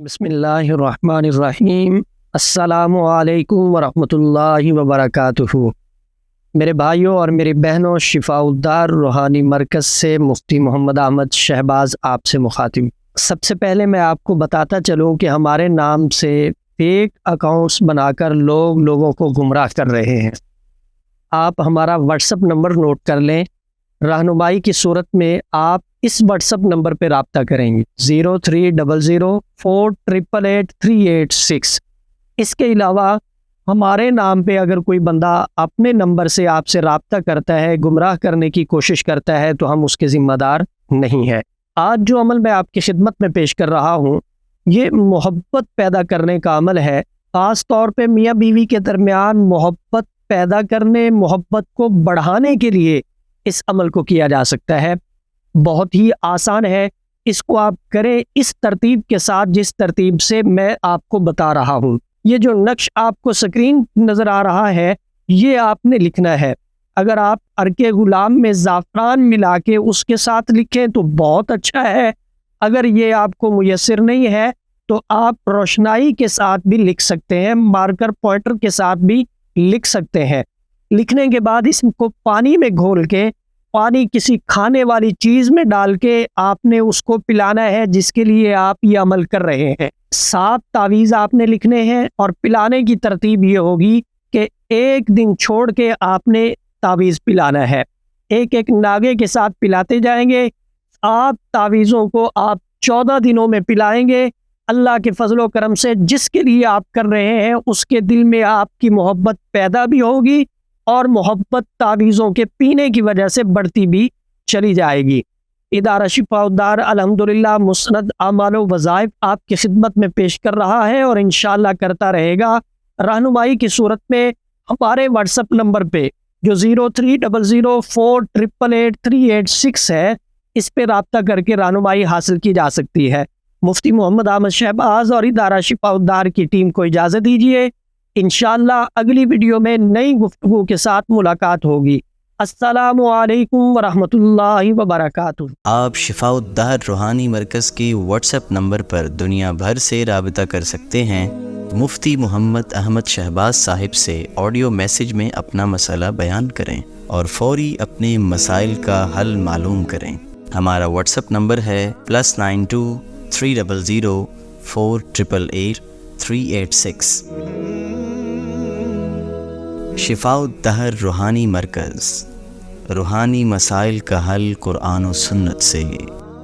بسم اللہ الرحمن الرحیم۔ السلام علیکم ورحمۃ اللہ وبرکاتہ۔ میرے بھائیوں اور میری بہنوں، شفاء الدار روحانی مرکز سے مفتی محمد احمد شہباز آپ سے مخاطب۔ سب سے پہلے میں آپ کو بتاتا چلوں کہ ہمارے نام سے فیک اکاؤنٹس بنا کر لوگوں کو گمراہ کر رہے ہیں۔ آپ ہمارا واٹس ایپ نمبر نوٹ کر لیں۔ رہنمائی کی صورت میں آپ اس واٹس ایپ نمبر پہ رابطہ کریں گے 030048883886۔ اس کے علاوہ ہمارے نام پہ اگر کوئی بندہ اپنے نمبر سے آپ سے رابطہ کرتا ہے، گمراہ کرنے کی کوشش کرتا ہے، تو ہم اس کے ذمہ دار نہیں ہیں۔ آج جو عمل میں آپ کی خدمت میں پیش کر رہا ہوں، یہ محبت پیدا کرنے کا عمل ہے۔ خاص طور پہ میاں بیوی کے درمیان محبت پیدا کرنے، محبت کو بڑھانے کے لیے اس عمل کو کیا جا سکتا ہے۔ بہت ہی آسان ہے، اس کو آپ کریں اس ترتیب کے ساتھ جس ترتیب سے میں آپ کو بتا رہا ہوں۔ یہ جو نقش آپ کو سکرین نظر آ رہا ہے، یہ آپ نے لکھنا ہے۔ اگر آپ عرق غلام میں زعفران ملا کے اس کے ساتھ لکھیں تو بہت اچھا ہے۔ اگر یہ آپ کو میسر نہیں ہے تو آپ روشنائی کے ساتھ بھی لکھ سکتے ہیں، مارکر پوائنٹر کے ساتھ بھی لکھ سکتے ہیں۔ لکھنے کے بعد اس کو پانی میں گھول کے، پانی کسی کھانے والی چیز میں ڈال کے آپ نے اس کو پلانا ہے، جس کے لیے آپ یہ عمل کر رہے ہیں۔ 7 تعویذ آپ نے لکھنے ہیں، اور پلانے کی ترتیب یہ ہوگی کہ ایک دن چھوڑ کے آپ نے تعویذ پلانا ہے۔ ایک ایک ناغے کے ساتھ پلاتے جائیں گے۔ 7 تعویذوں کو آپ 14 دنوں میں پلائیں گے۔ اللہ کے فضل و کرم سے جس کے لیے آپ کر رہے ہیں اس کے دل میں آپ کی محبت پیدا بھی ہوگی، اور محبت تعویذوں کے پینے کی وجہ سے بڑھتی بھی چلی جائے گی۔ ادارہ شفاء الدار الحمدللہ مسند اعمال و وظائف آپ کی خدمت میں پیش کر رہا ہے، اور انشاءاللہ کرتا رہے گا۔ رہنمائی کی صورت میں ہمارے واٹس ایپ نمبر پہ جو 030048883886 ہے، اس پہ رابطہ کر کے رہنمائی حاصل کی جا سکتی ہے۔ مفتی محمد احمد شہباز اور ادارہ شفاء الدار کی ٹیم کو اجازت دیجیے۔ انشاءاللہ اگلی ویڈیو میں نئی گفتگو کے ساتھ ملاقات ہوگی۔ السلام علیکم ورحمۃ اللہ وبرکاتہ۔ آپ شفاء الدار روحانی مرکز کی واٹس ایپ نمبر پر دنیا بھر سے رابطہ کر سکتے ہیں۔ مفتی محمد احمد شہباز صاحب سے آڈیو میسج میں اپنا مسئلہ بیان کریں اور فوری اپنے مسائل کا حل معلوم کریں۔ ہمارا واٹس ایپ نمبر ہے +92 300 488 386۔ شفاء الدہر روحانی مرکز، روحانی مسائل کا حل قرآن و سنت سے۔